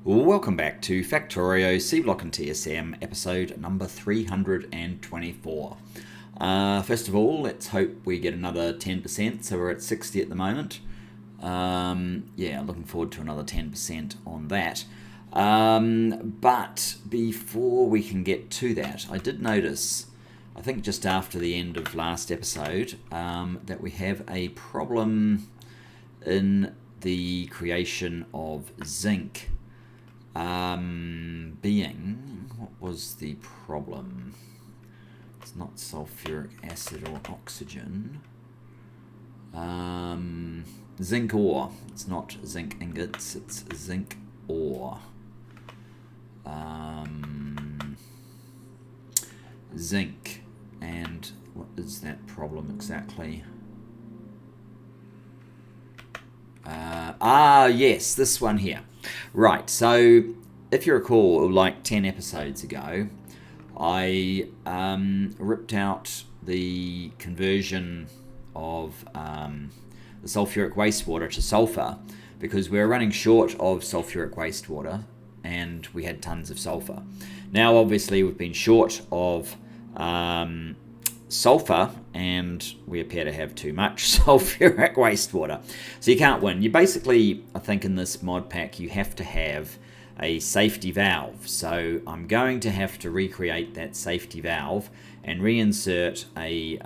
Welcome back to Factorio, Seablock TSM, episode number 324. First of all, let's hope we get another 10%, so we're at 60 at the moment. Yeah, looking forward to another 10% on that. But before we can get to that, I did notice, I think just after the end of last episode, that we have a problem in the creation of zinc. What was the problem? It's not sulfuric acid or oxygen. Zinc ore. It's not zinc ingots, it's zinc ore. Zinc. And what is that problem exactly? Yes, this one here. Right, so if you recall, like 10 episodes ago, I ripped out the conversion of the sulfuric wastewater to sulfur because we were running short of sulfuric wastewater and we had tons of sulfur. Now, obviously, we've been short of sulfur and we appear to have too much sulfuric wastewater, so you can't win. You basically, I think in this mod pack, you have to have a safety valve, so I'm going to have to recreate that safety valve and reinsert a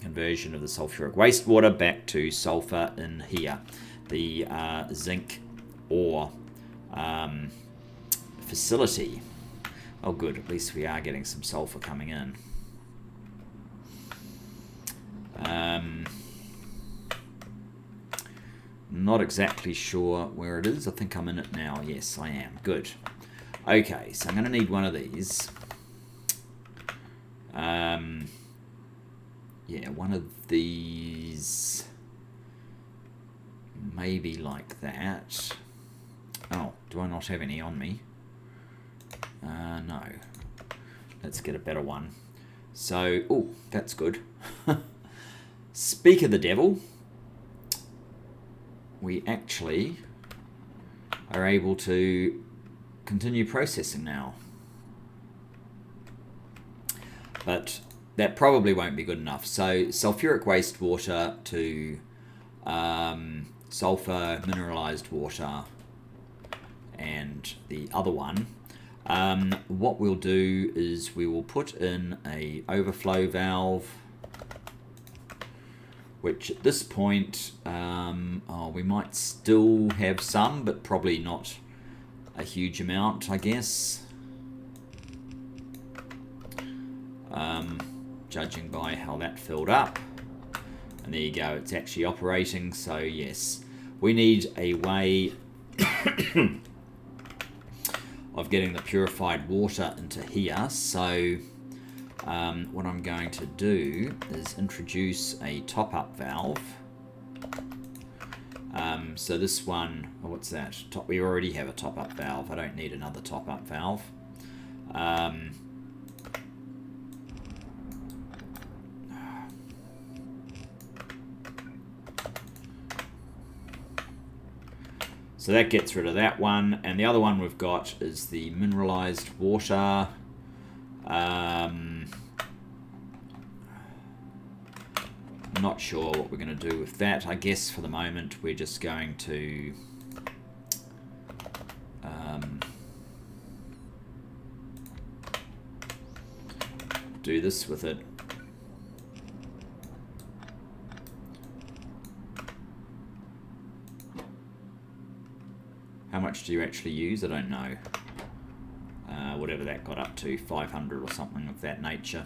conversion of the sulfuric wastewater back to sulfur in here, the zinc ore facility. Oh good, at least we are getting some sulfur coming in. Not exactly sure where it is. I think I'm in it now. Yes, I am. Good. Okay, so I'm going to need one of these. Yeah, one of these. Maybe like that. Oh, do I not have any on me? No. Let's get a better one. So, oh, that's good. Speak of the devil, we actually are able to continue processing now. But that probably won't be good enough. So sulfuric wastewater to sulfur mineralized water and the other one. What we'll do is we will put in a overflow valve, which at this point, we might still have some, but probably not a huge amount, I guess. Judging by how that filled up. And there you go, it's actually operating, so yes. We need a way of getting the purified water into here, so what I'm going to do is introduce a top-up valve. So this one, what's that? We already have a top-up valve. I don't need another top-up valve. So that gets rid of that one. And the other one we've got is the mineralized water. Not sure what we're going to do with that. I guess for the moment we're just going to do this with it. How much do you actually use? I don't know. Whatever that got up to, 500 or something of that nature.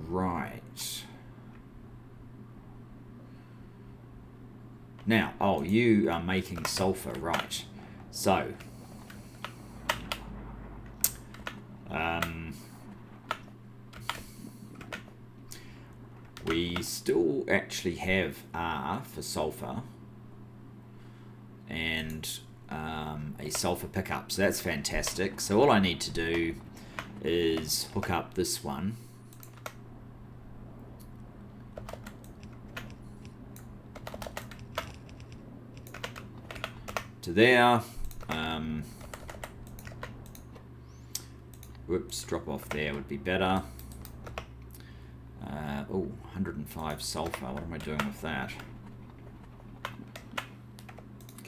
Right. Now, oh, you are making sulfur, right. So, we still actually have R for sulfur and a sulfur pickup, so that's fantastic. So all I need to do is hook up this one to there. Whoops, drop off there would be better. Oh, 105 sulfur. What am I doing with that?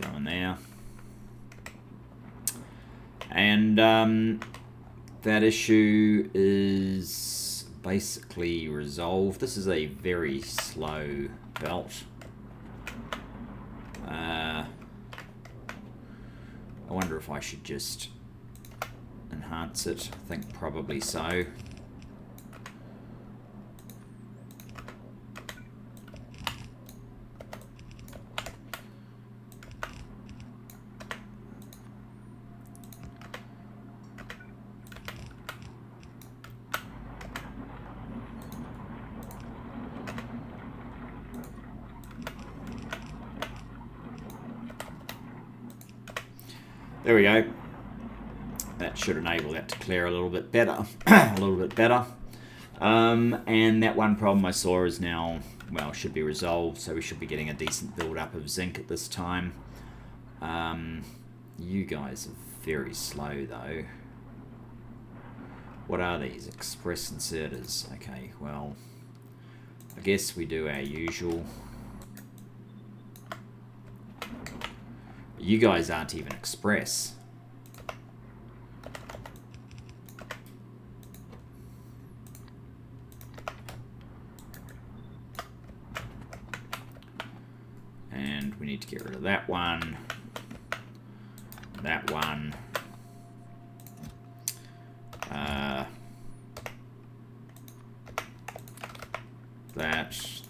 Go in there. And that issue is basically resolved. This is a very slow belt. I wonder if I should just enhance it. I think probably so. There we go. That should enable that to clear a little bit better. A little bit better. And that one problem I saw is now, well, should be resolved, so we should be getting a decent build-up of zinc at this time. You guys are very slow, though. What are these? Express inserters. Okay, well, I guess we do our usual. You guys aren't even express. And we need to get rid of that one. That one.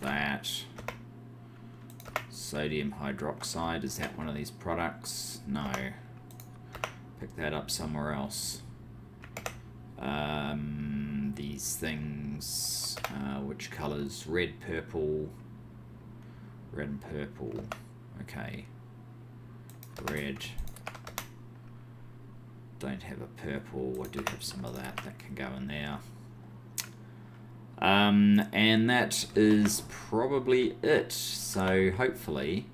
That. Sodium hydroxide, is that one of these products? No. Pick that up somewhere else. These things, which colors? Red, purple. Red and purple. Okay. Red. Don't have a purple. I do have some of that. That can go in there. And that is probably it. So hopefully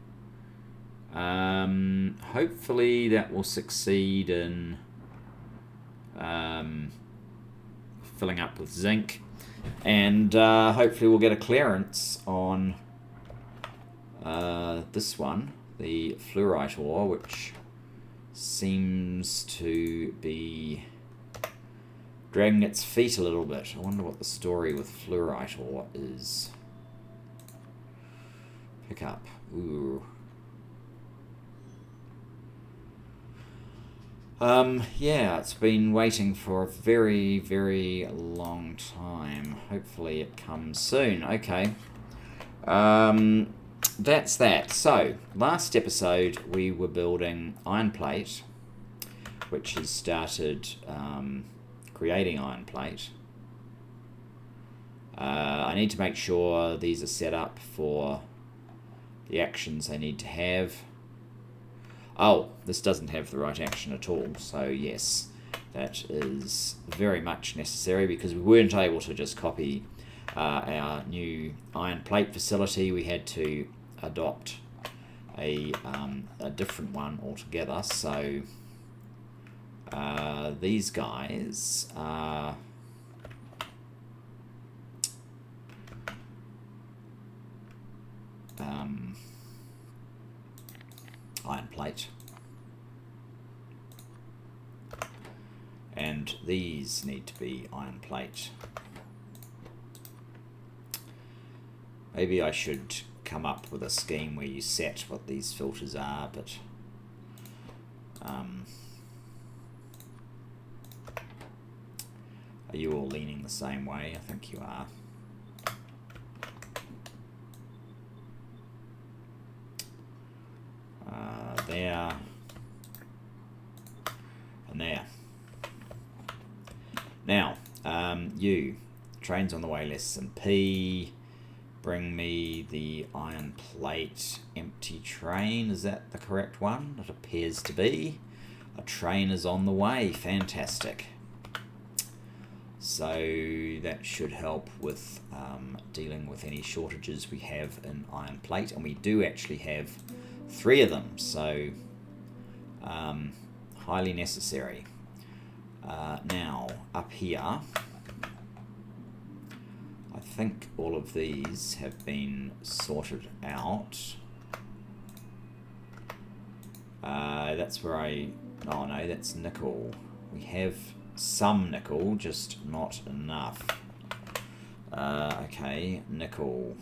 that will succeed in filling up with zinc, and hopefully we'll get a clearance on this one, the fluorite ore, which seems to be dragging its feet a little bit. I wonder what the story with fluorite ore is. Pick up. Ooh. Yeah, it's been waiting for a very, very long time. Hopefully it comes soon. Okay. That's that. So, last episode we were building iron plate, which has started creating iron plate. I need to make sure these are set up for the actions I need to have. Oh, this doesn't have the right action at all, so yes, that is very much necessary because we weren't able to just copy our new iron plate facility. We had to adopt a different one altogether, so these guys are iron plate, and these need to be iron plate. Maybe I should come up with a scheme where you set what these filters are, but are you all leaning the same way? I think you are. There and there. Now, you, trains on the way less than P, bring me the iron plate empty train. Is that the correct one? It appears to be. A train is on the way. Fantastic. So that should help with dealing with any shortages we have in iron plate, and we do actually have 3 of them, so Highly necessary. Now, up here, I think all of these have been sorted out. That's where oh no, that's nickel. We have some nickel, just not enough. Okay, nickel.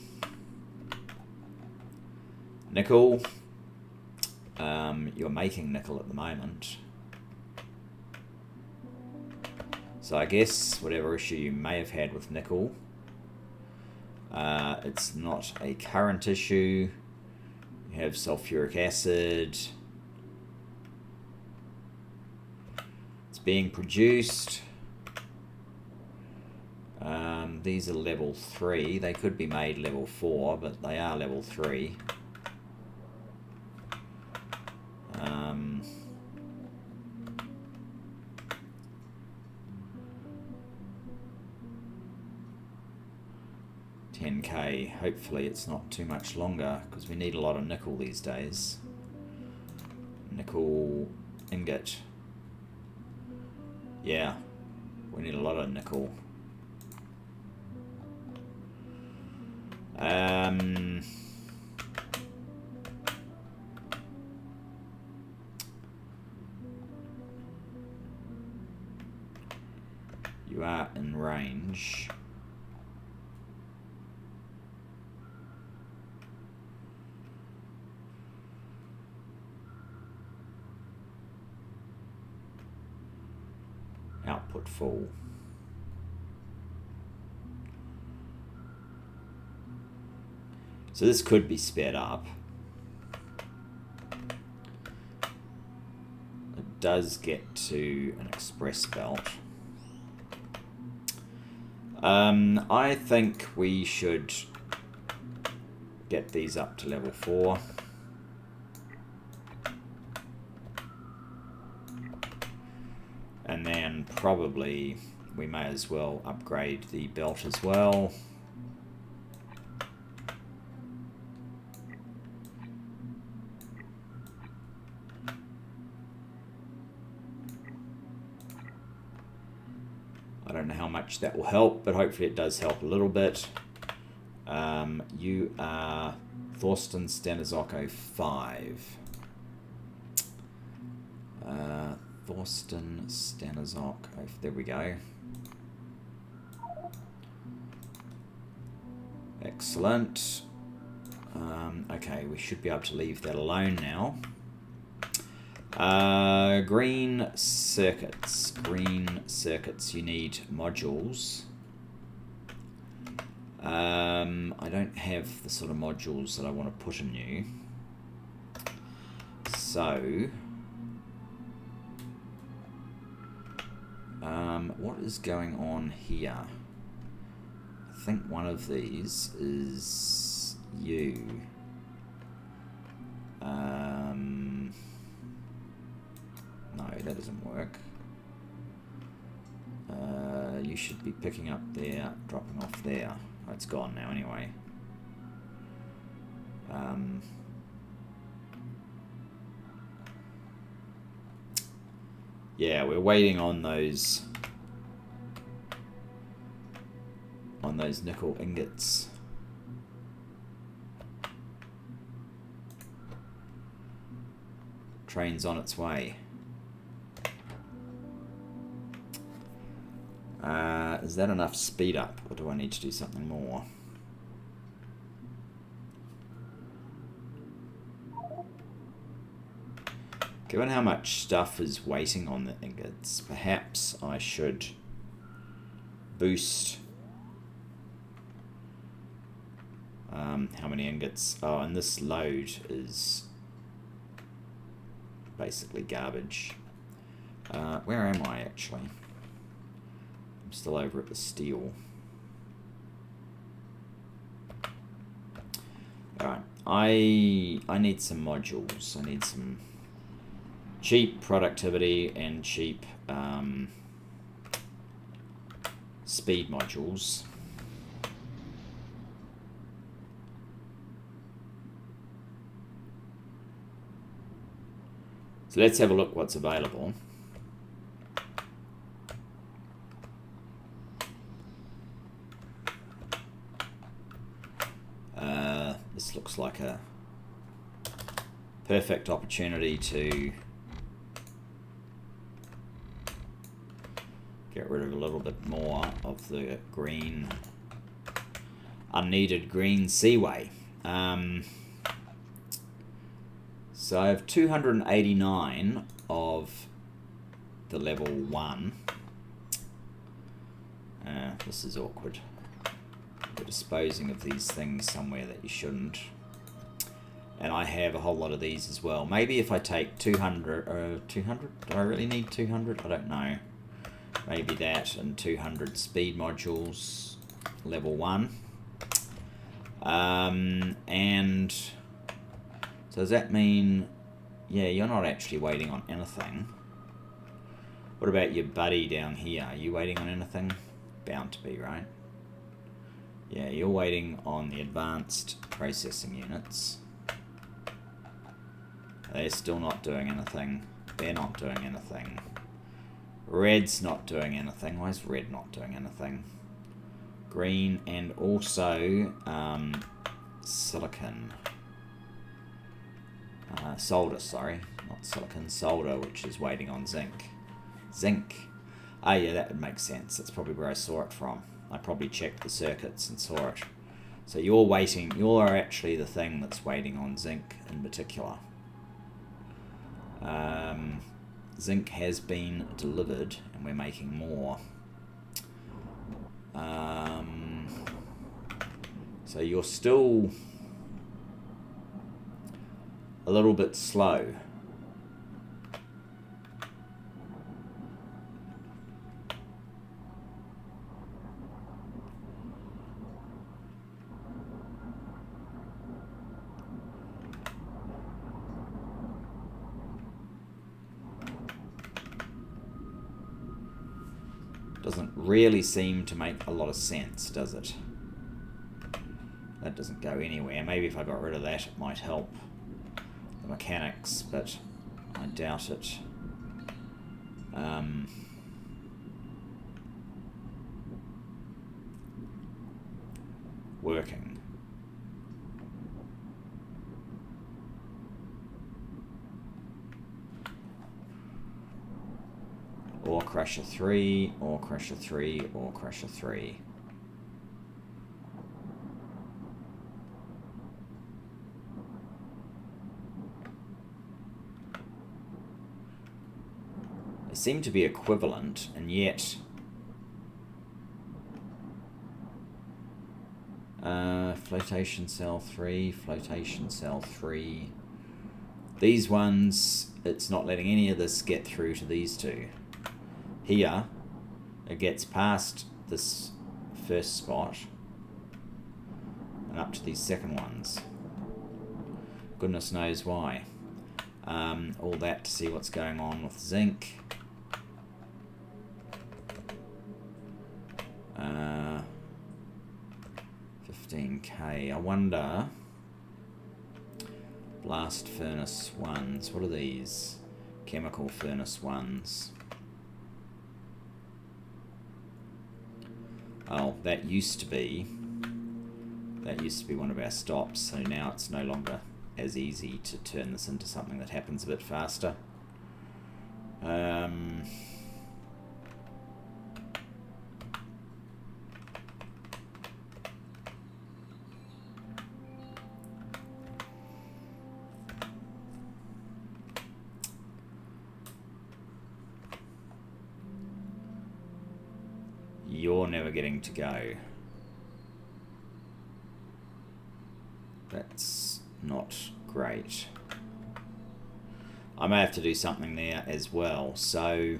Nickel. You're making nickel at the moment. So I guess whatever issue you may have had with nickel, it's not a current issue. You have sulfuric acid. It's being produced. These are level 3. They could be made level 4, but they are level 3. 10k. Hopefully it's not too much longer, because we need a lot of nickel these days. Nickel ingot. Yeah, we need a lot of nickel. You are in range. Output full. So this could be sped up. It does get to an express belt. I think we should get these up to level 4. And then probably we may as well upgrade the belt as well. I don't know how much that will help, but hopefully it does help a little bit. You are Thorsten Stanizocco 5. Thorsten Stanizok. Oh, there we go. Excellent. Okay, we should be able to leave that alone now. Green circuits. Green circuits. You need modules. I don't have the sort of modules that I want to put in you. So, what is going on here? I think one of these is you. No, that doesn't work. You should be picking up there, dropping off there. Oh, it's gone now anyway. Yeah, we're waiting on those nickel ingots. Train's on its way. Is that enough speed up, or do I need to do something more? Given how much stuff is waiting on the ingots, perhaps I should boost how many ingots. Oh, and this load is basically garbage. Where am I actually? I'm still over at the steel. Alright, I need some modules. I need some cheap productivity and cheap speed modules. So let's have a look what's available. This looks like a perfect opportunity to get rid of a little bit more of the green, unneeded green seaway. So I have 289 of the level 1. This is awkward. You're disposing of these things somewhere that you shouldn't. And I have a whole lot of these as well. Maybe if I take 200, 200? Do I really need 200? I don't know. Maybe that and 200 speed modules, level 1. And so does that mean, yeah, you're not actually waiting on anything. What about your buddy down here? Are you waiting on anything? Bound to be, right? Yeah, you're waiting on the advanced processing units. They're still not doing anything. They're not doing anything. Red's not doing anything. Why is red not doing anything? Green and also silicon. Solder, sorry. Not silicon, solder, which is waiting on zinc. Zinc. Ah, yeah, that would make sense. That's probably where I saw it from. I probably checked the circuits and saw it. So you're waiting, you're actually the thing that's waiting on zinc in particular. Zinc has been delivered and we're making more. So you're still a little bit slow. Doesn't really seem to make a lot of sense, does it? That doesn't go anywhere. Maybe if I got rid of that, it might help the mechanics, but I doubt it. Working. Ore crusher 3, ore crusher 3, ore crusher 3. They seem to be equivalent, and yet flotation cell 3, flotation cell 3. These ones, it's not letting any of this get through to these two. Here, it gets past this first spot and up to these second ones. Goodness knows why. All that to see what's going on with zinc. 15k. I wonder. Blast furnace 1s. What are these? Chemical furnace 1s. Oh, that used to be one of our stops, so now it's no longer as easy to turn this into something that happens a bit faster. You're never getting to go. That's not great. I may have to do something there as well. So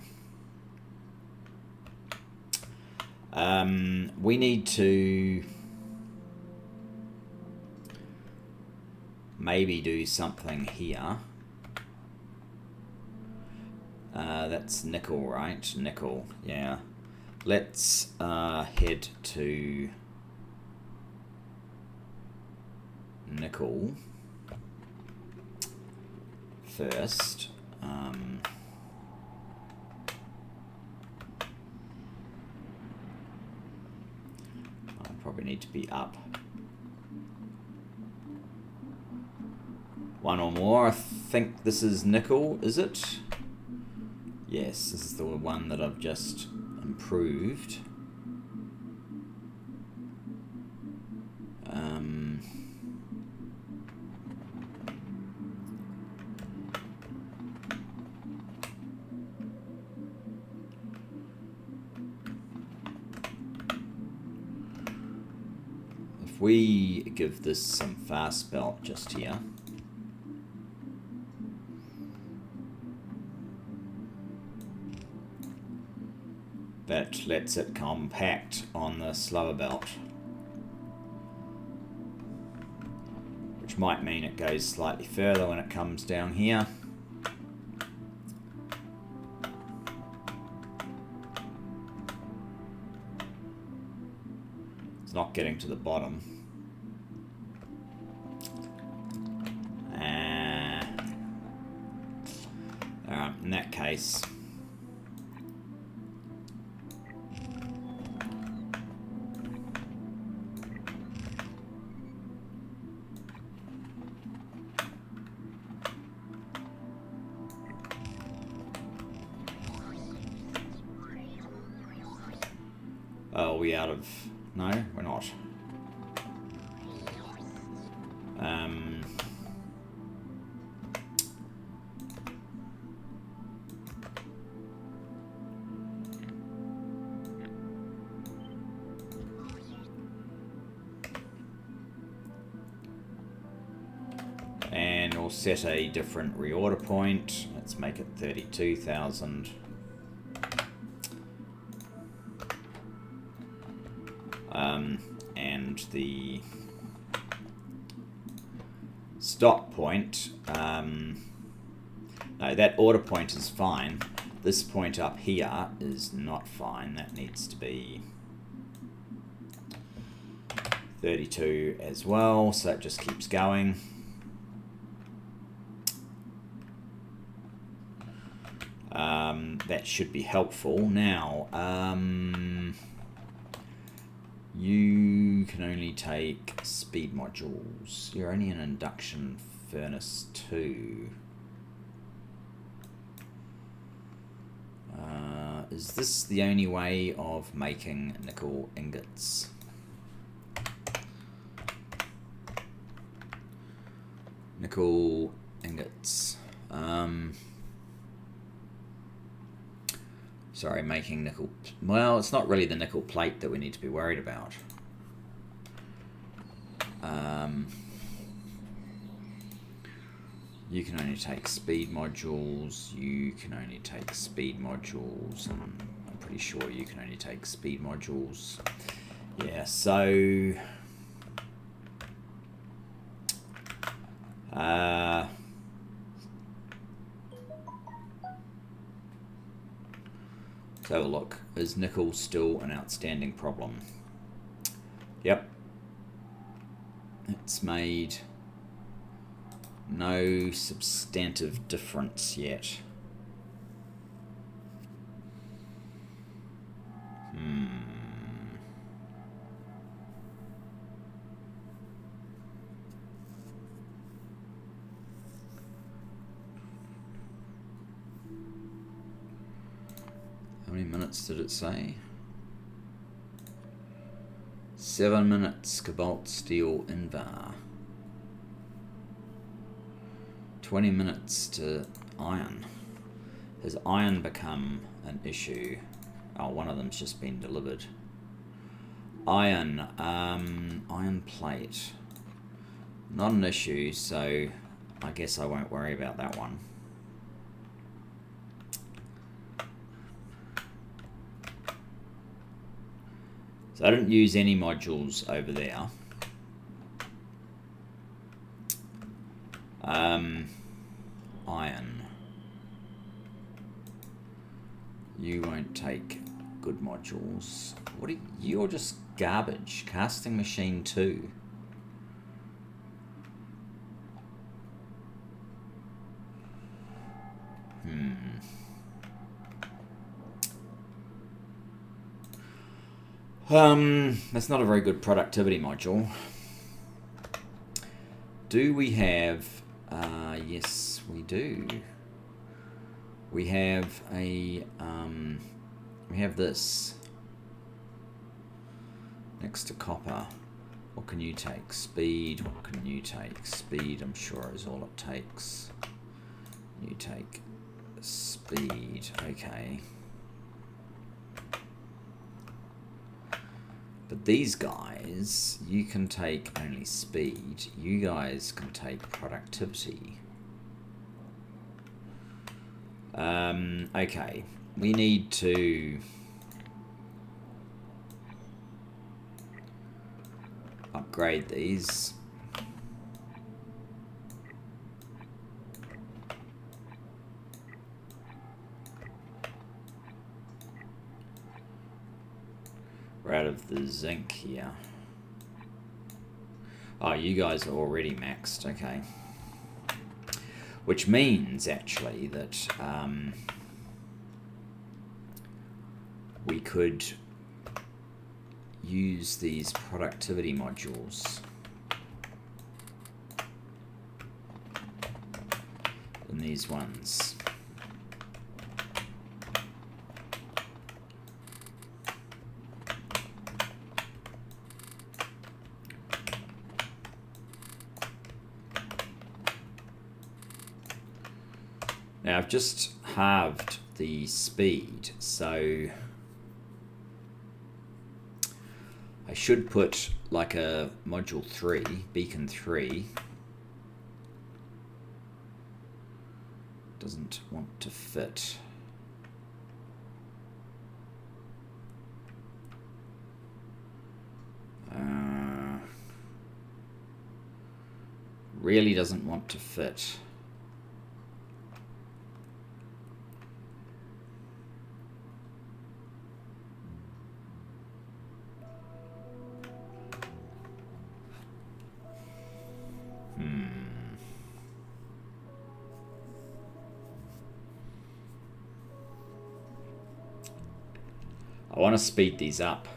we need to maybe do something here. That's nickel, right? Nickel, yeah. Let's head to nickel first. I probably need to be up one or more. I think this is nickel, is it? Yes, this is the one that I've just improved. If we give this some fast belt just here, that lets it compact on the slower belt, which might mean it goes slightly further when it comes down here. It's not getting to the bottom. Alright, in that case, oh, are we out of... No, we're not. And we'll set a different reorder point. Let's make it 32,000. And the stop point, no, that order point is fine. This point up here is not fine. That needs to be 32 as well, so it just keeps going. That should be helpful. Now, you can only take speed modules. You're only an induction furnace 2. Is this the only way of making nickel ingots? Nickel ingots. Sorry, making nickel... Well, it's not really the nickel plate that we need to be worried about. You can only take speed modules. You can only take speed modules. And I'm pretty sure you can only take speed modules. Yeah, so... So look, is nickel still an outstanding problem? Yep. It's made no substantive difference yet. How many minutes did it say? 7 minutes, cobalt, steel, invar. 20 minutes to iron. Has iron become an issue? Oh, one of them's just been delivered. Iron, iron plate. Not an issue, so I guess I won't worry about that one. So I didn't use any modules over there. Iron. You won't take good modules. What are you? You're just garbage. Casting machine 2. That's not a very good productivity module. Do we have... yes, we do. We have a... we have this. Next to copper. What can you take? Speed. What can you take? Speed, I'm sure, is all it takes. You take speed. Okay. But these guys, you can take only speed. You guys can take productivity. Okay. We need to... upgrade these. We're out of the zinc here. Oh, you guys are already maxed. Okay. Which means, actually, that we could use these productivity modules in these ones. Now I've just halved the speed, so I should put like a module 3, beacon 3. Doesn't want to fit. Really doesn't want to fit. I want to speed these up.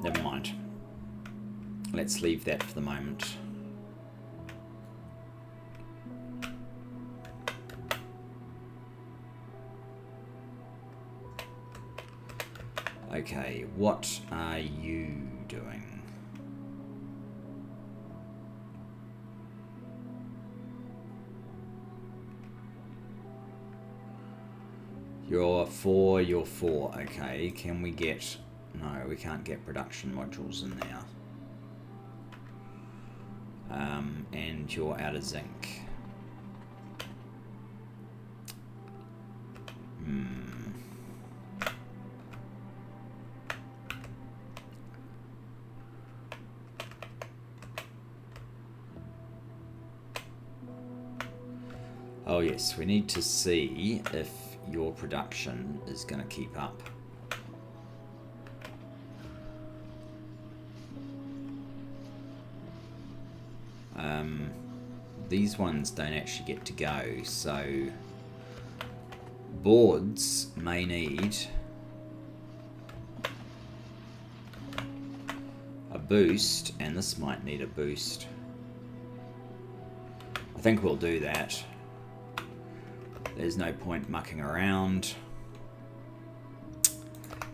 Never mind. Let's leave that for the moment. Okay, what are you doing? You're 4, you're 4. Okay, can we get... No, we can't get production modules in there. And you're out of zinc. Oh yes, we need to see if your production is going to keep up. These ones don't actually get to go, so boards may need a boost, and this might need a boost. I think we'll do that. There's no point mucking around.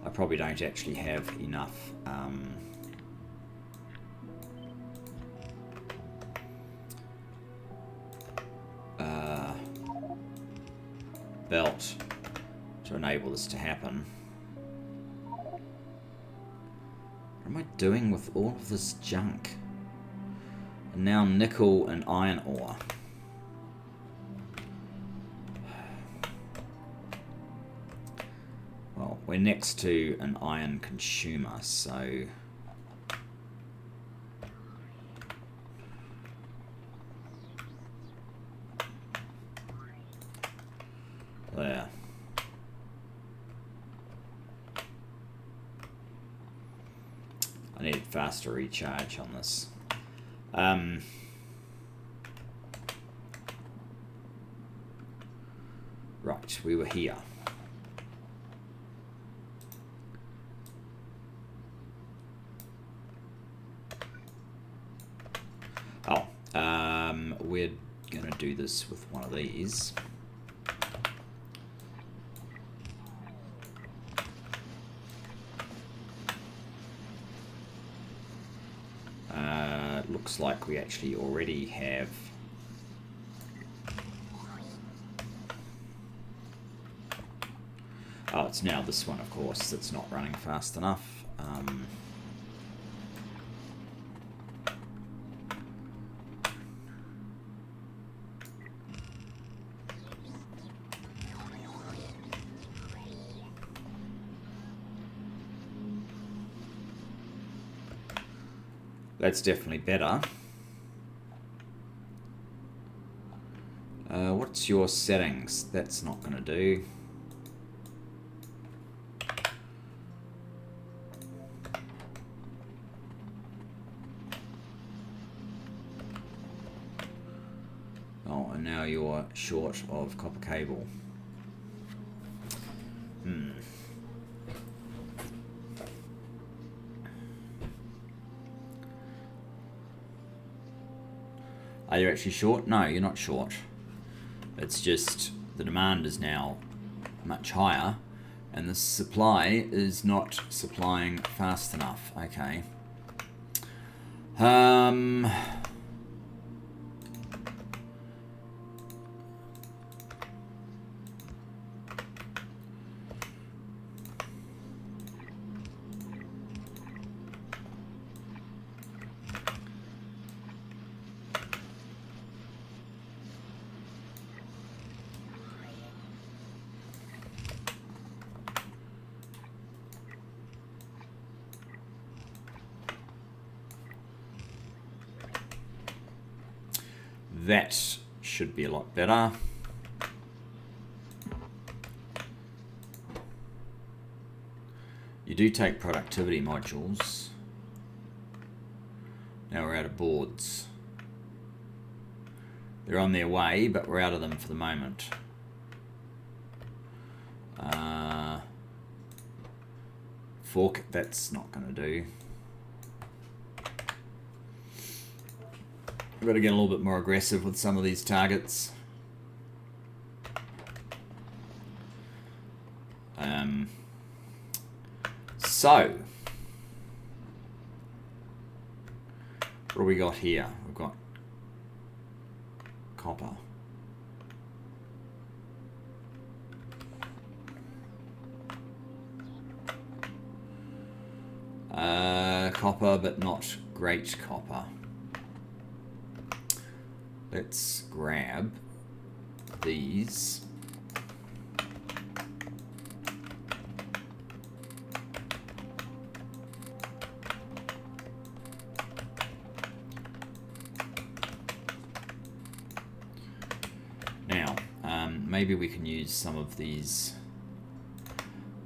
I probably don't actually have enough belt to enable this to happen. What am I doing with all of this junk? And now nickel and iron ore. Well, we're next to an iron consumer, so there. I need faster recharge on this. Right, we were here. Oh, we're going to do this with one of these. Looks like we actually already have oh, it's now this one, of course, that's not running fast enough. That's definitely better. What's your settings? That's not going to do. Oh, and now you're short of copper cable. Are you actually short? No, you're not short. It's just the demand is now much higher and the supply is not supplying fast enough. Okay. That should be a lot better. You do take productivity modules. Now we're out of boards. They're on their way, but we're out of them for the moment. Fork, that's not going to do. We've got to get a little bit more aggressive with some of these targets. So, what do we got here? We've got copper. Copper, but not great copper. Let's grab these. Now, maybe we can use some of these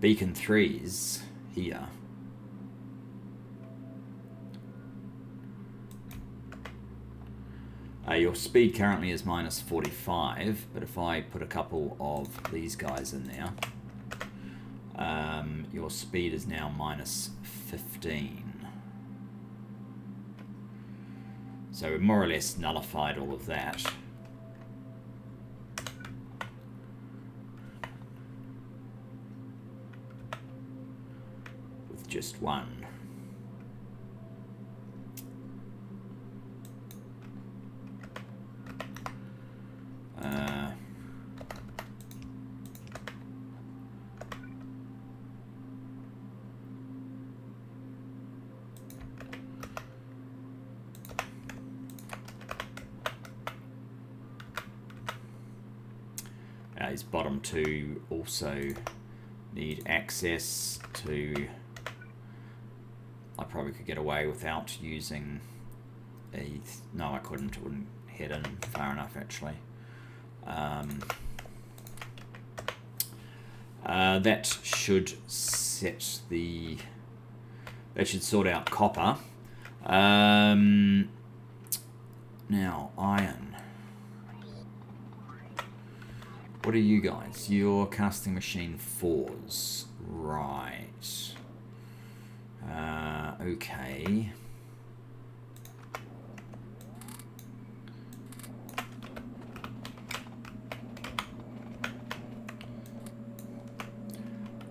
beacon 3s here. Your speed currently is minus 45, but if I put a couple of these guys in there, your speed is now minus 15. So we've more or less nullified all of that. With just one. These bottom two also need access to. I probably could get away without using a. No, I couldn't. It wouldn't head in far enough actually. That should set the. That should sort out copper. Now iron. What are you guys? You're casting machine 4s. Right. Okay.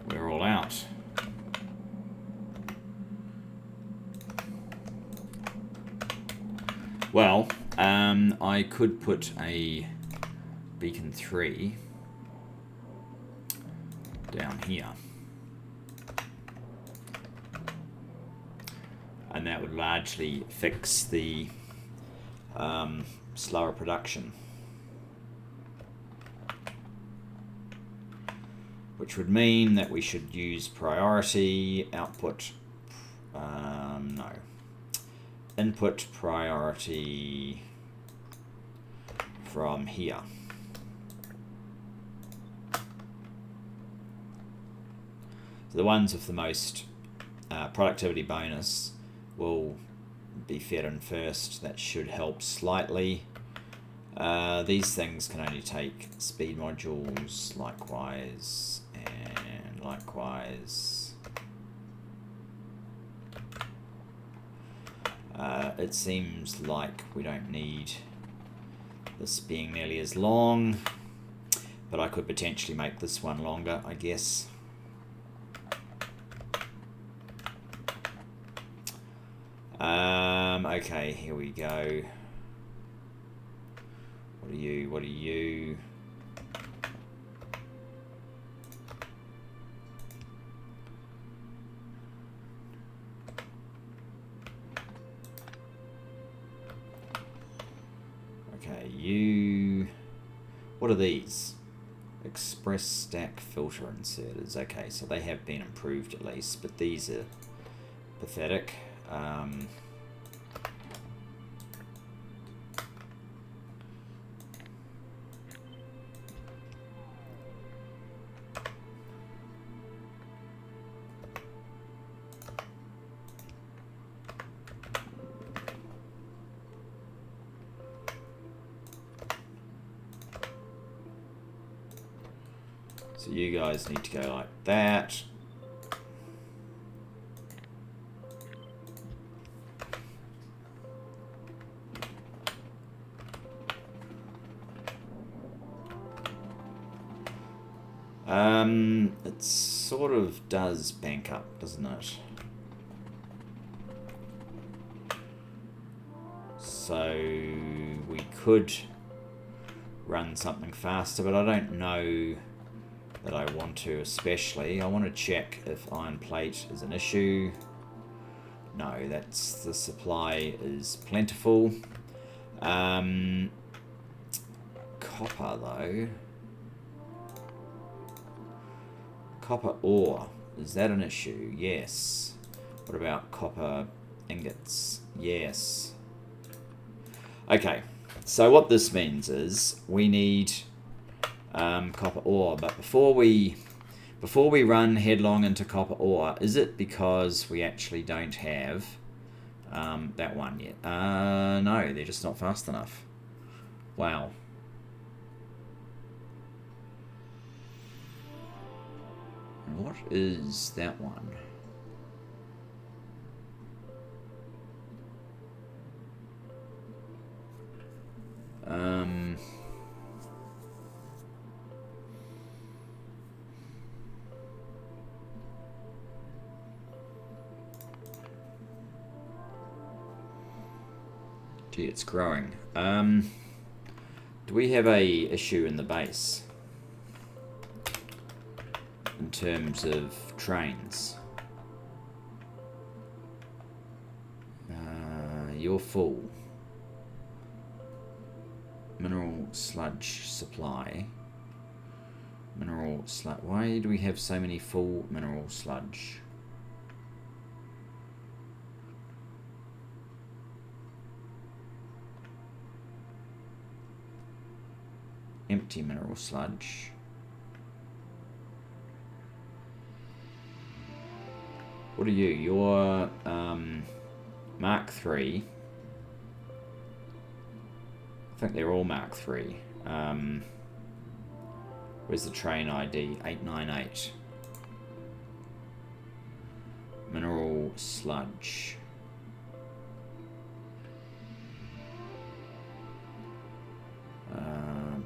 We're all out. Well, I could put a beacon 3 down here. And that would largely fix the slower production. Which would mean that we should use priority output, no, input priority from here. So the ones with the most productivity bonus will be fed in first. That should help slightly. These things can only take speed modules, likewise, and likewise. It seems like we don't need this being nearly as long, but I could potentially make this one longer, I guess. Okay, here we go. What are you? What are you? Okay, you... What are these? Express stack filter inserters. Okay, so they have been improved at least, but these are pathetic. So you guys need to go like that. It sort of does bank up, doesn't it? So we could run something faster, but I don't know that I want to especially. I want to check if iron plate is an issue. No, that's the supply is plentiful. Copper though. Copper ore, is that an issue? Yes. What about copper ingots? Yes. Okay, so what this means is we need copper ore, but before we run headlong into copper ore, is it because we actually don't have that one yet? No, they're just not fast enough. Wow. What is that one? Gee, it's growing. Do we have a issue in the base in terms of trains? You're full. Mineral sludge supply. Mineral sludge. Why do we have so many full mineral sludge? Empty mineral sludge. What are you? You're Mark 3. I think they're all Mark 3. Where's the train ID? 898. Mineral sludge.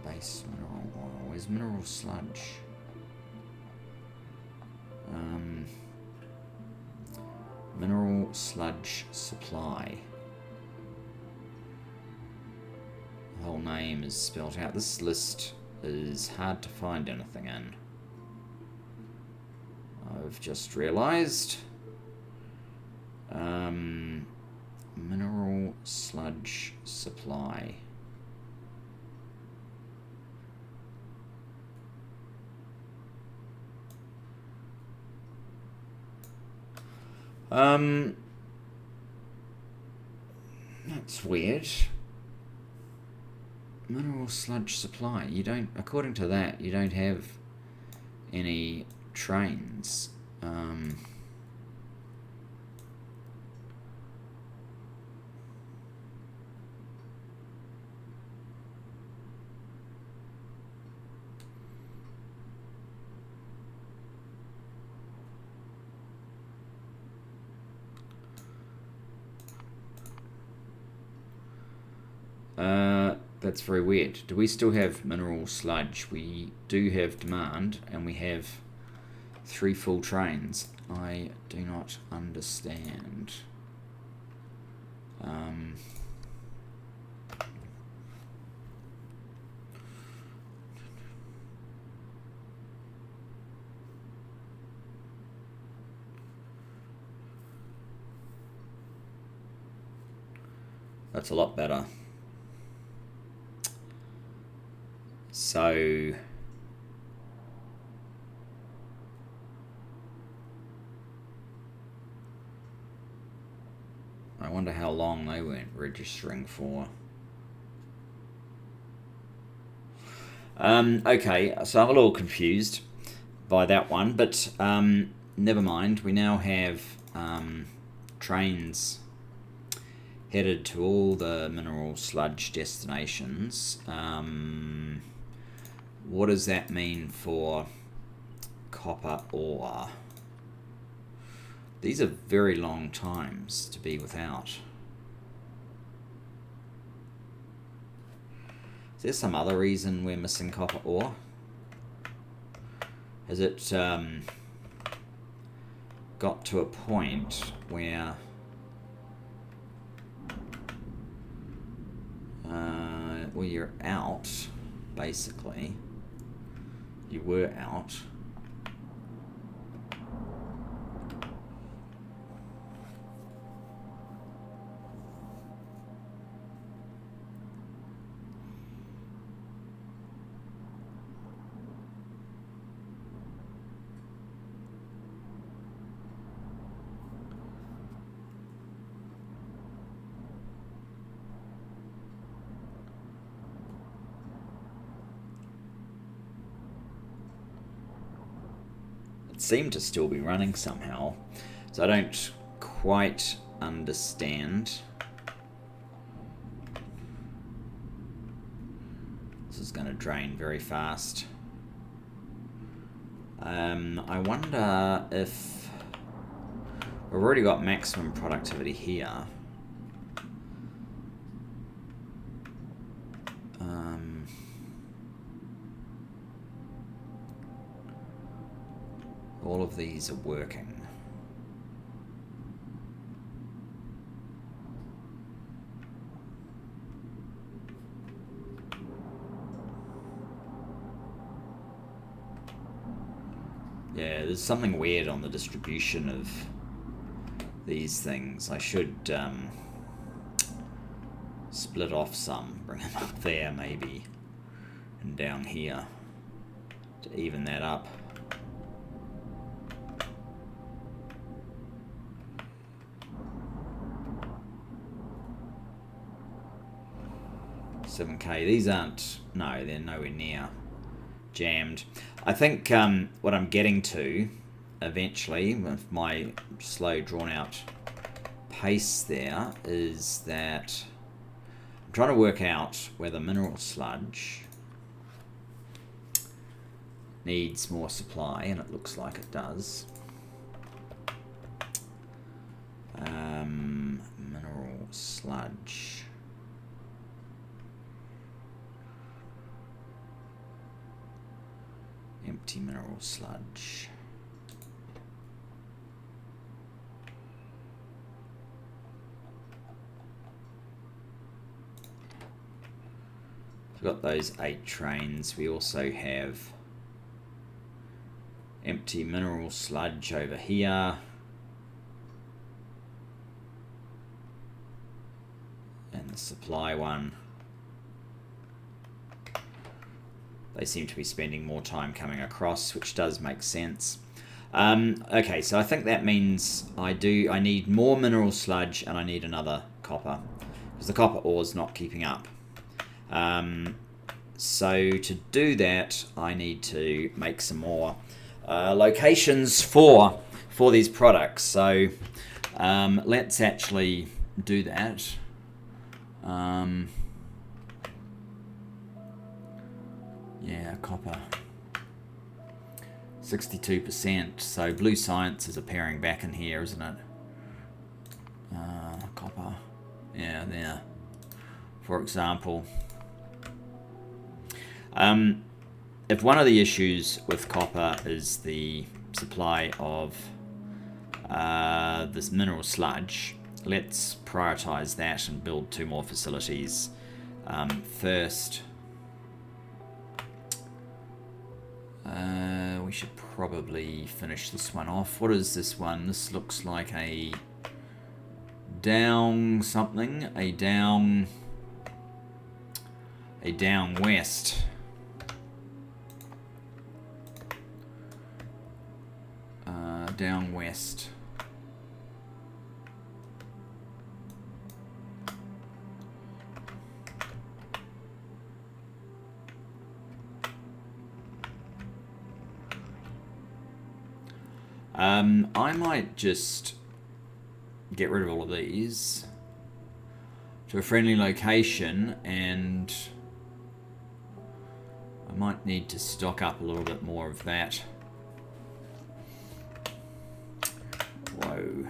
Base mineral oil. Where's mineral sludge? Mineral sludge supply. The whole name is spelled out. This list is hard to find anything in. I've just realised. Mineral sludge supply. That's weird. Mineral sludge supply. You don't, according to that, you don't have any trains. That's very weird. Do we still have mineral sludge? We do have demand, and we have 3 full trains. I do not understand. That's a lot better. So I wonder how long they weren't registering for. Okay, so I'm a little confused by that one, but never mind. We now have trains headed to all the mineral sludge destinations. What does that mean for copper ore? These are very long times to be without. Is there some other reason we're missing copper ore? Has it got to a point where you're out, basically? You were out. Seem to still be running somehow, so I don't quite understand. This is going to drain very fast. I wonder if we've already got maximum productivity here. All of these are working. Yeah, there's something weird on the distribution of these things. I should split off some, bring them up there maybe, and down here to even that up. 7K. These aren't, no, they're nowhere near jammed. I think what I'm getting to eventually with my slow drawn out pace there is that I'm trying to work out whether mineral sludge needs more supply, and it looks like it does. Mineral sludge. Empty mineral sludge. We've got those 8 trains. We also have empty mineral sludge over here. And the supply one. They seem to be spending more time coming across, which does make sense. Okay, so I think that means I need more mineral sludge and I need another copper, because the copper ore is not keeping up. So to do that, I need to make some more locations for these products. So let's actually do that. Yeah, copper. 62%. So blue science is appearing back in here, isn't it? Copper. Yeah, there. For example. If one of the issues with copper is the supply of this mineral sludge, let's prioritize that and build 2 more facilities first. We should probably finish this one off. What is this one? This looks like a down something, a down west. Down west. I might just get rid of all of these to a friendly location, and I might need to stock up a little bit more of that. Whoa.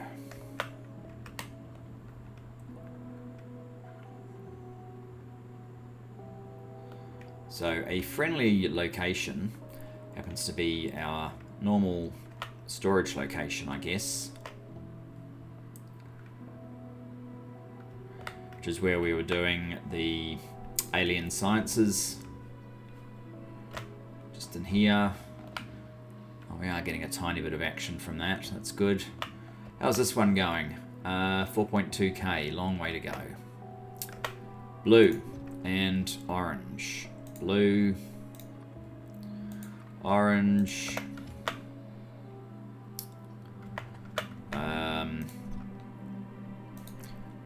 So a friendly location happens to be our normal storage location, I guess, which is where we were doing the alien sciences, just in here. Oh, we are getting a tiny bit of action from that. That's good. How's this one going? 4.2k, long way to go. Blue and orange. Blue, orange.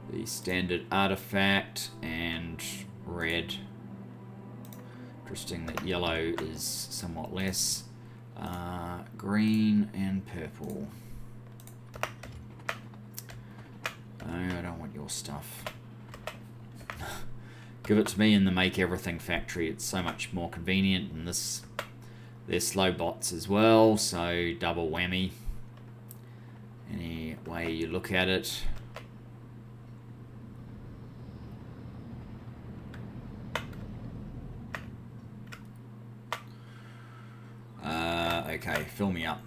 The standard artifact and red. Interesting that yellow is somewhat less. Green and purple. No, I don't want your stuff. Give it to me in the make everything factory. It's so much more convenient, and this, they're slow bots as well, so double whammy. Any way you look at it. Okay, fill me up.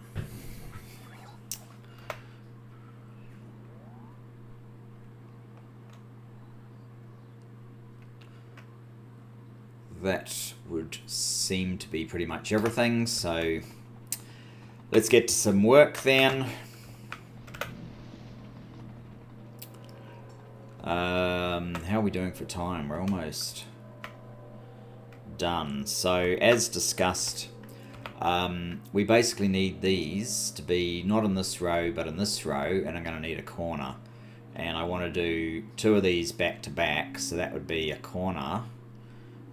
That would seem to be pretty much everything, so let's get to some work then. How are we doing for time? We're almost done. So as discussed, we basically need these to be not in this row but in this row, and I'm going to need a corner, and I want to do 2 of these back to back, so that would be a corner,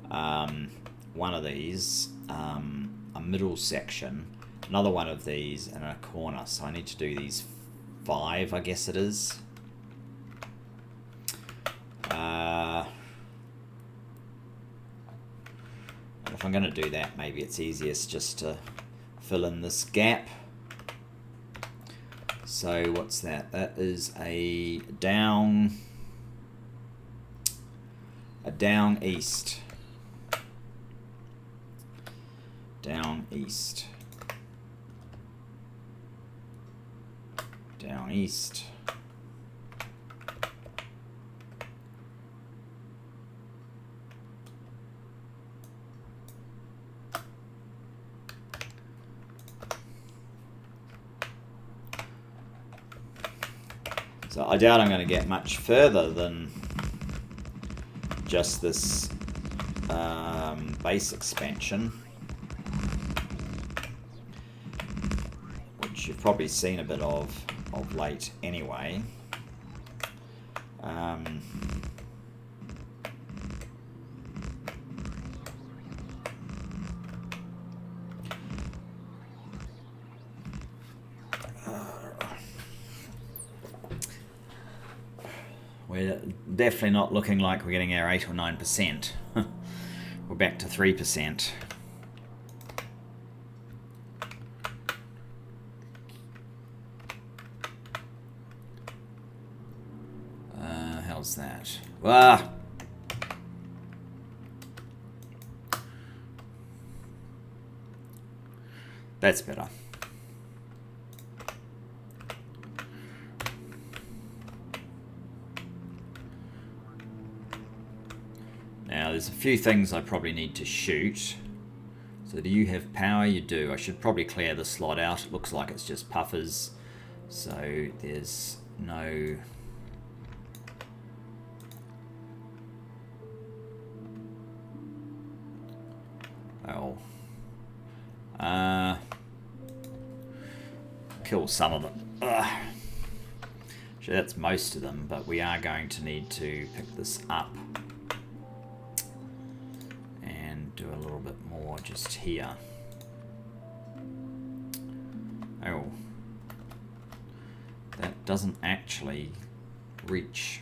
one of these, a middle section, another one of these, and a corner. So I need to do these 5, I guess it is. if I'm going to do that, maybe it's easiest just to fill in this gap. So what's that? That is a down east. Down east. Down east. So I doubt I'm going to get much further than just this base expansion, which you've probably seen a bit of late anyway. We're definitely not looking like we're getting our 8 or 9%. We're back to 3%. How's that? Ah! That's better. Now there's a few things I probably need to shoot. So do you have power? You do. I should probably clear the slot out. It looks like it's just puffers. So there's no... Oh. Kill some of them. Actually, that's most of them, but we are going to need to pick this up and do a little bit more just here. Oh. That doesn't actually reach.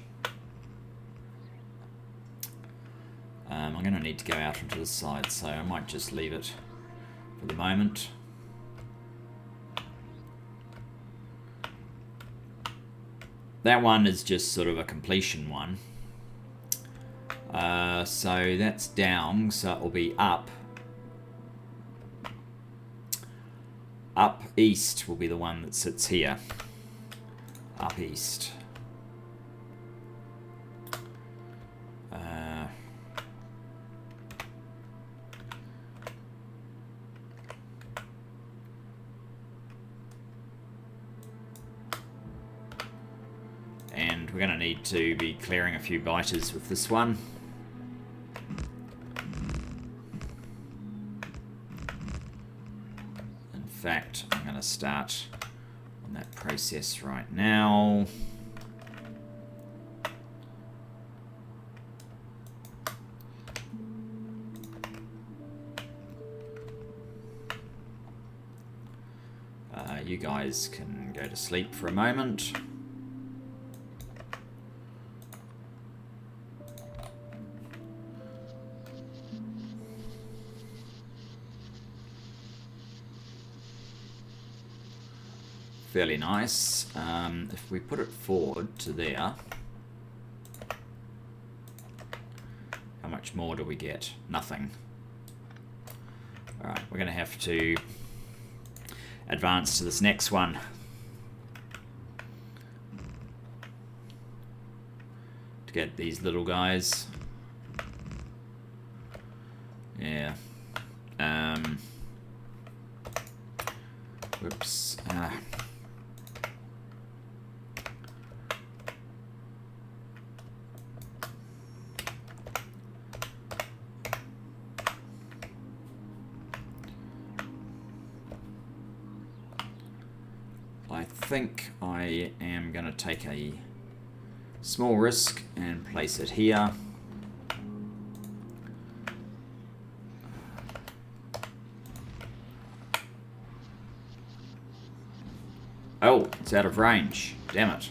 I'm going to need to go out into the side, so I might just leave it for the moment. That one is just sort of a completion one. So that's down, so it will be up. Up east will be the one that sits here. Up east. And we're going to need to be clearing a few biters with this one. In fact, I'm going to start on that process right now. You guys can go to sleep for a moment. Fairly nice. If we put it forward to there, how much more do we get? Nothing. Alright, we're going to have to advance to this next one. To get these little guys. Yeah. Whoops. I think I am going to take a small risk and place it here. Oh, it's out of range. Damn it.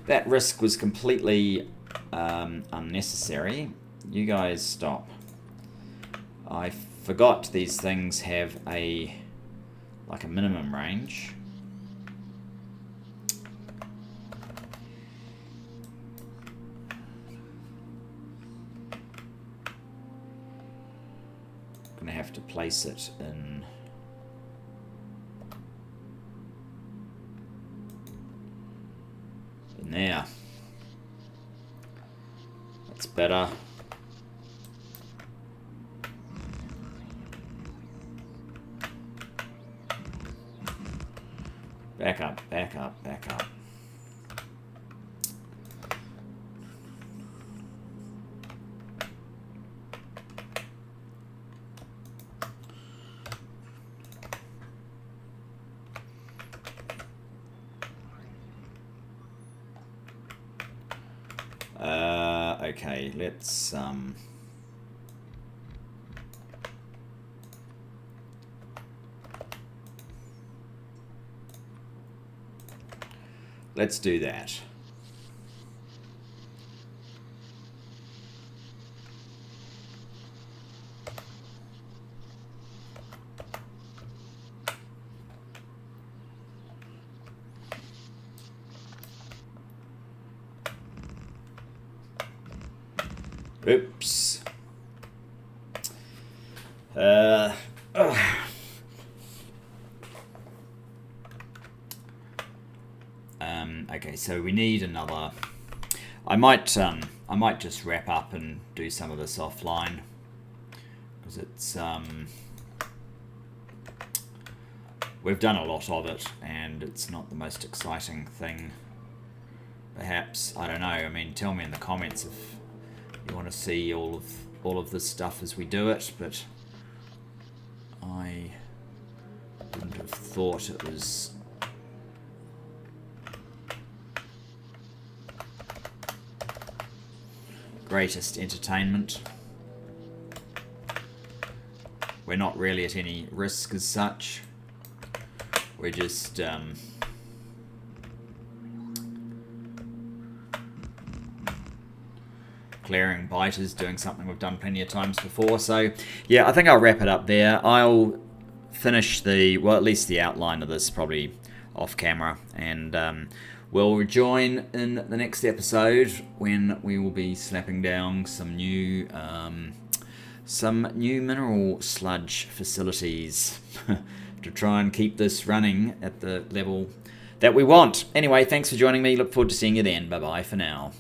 That risk was completely unnecessary. You guys stop. I forgot these things have a minimum range. I'm going to have to place it in there. That's better. Back up, back up, back up. Okay, let's do that. Oops. Okay, so we need another. I might just wrap up and do some of this offline because it's we've done a lot of it and it's not the most exciting thing. Perhaps, I don't know. I mean, tell me in the comments if you want to see all of this stuff as we do it, but I wouldn't have thought it was greatest entertainment. We're not really at any risk as such. We're just clearing biters, doing something we've done plenty of times before. So yeah, I think I'll wrap it up there. I'll finish at least the outline of this probably off camera, and we'll rejoin in the next episode when we will be slapping down some new mineral sludge facilities to try and keep this running at the level that we want. Anyway, thanks for joining me. Look forward to seeing you then. Bye bye for now.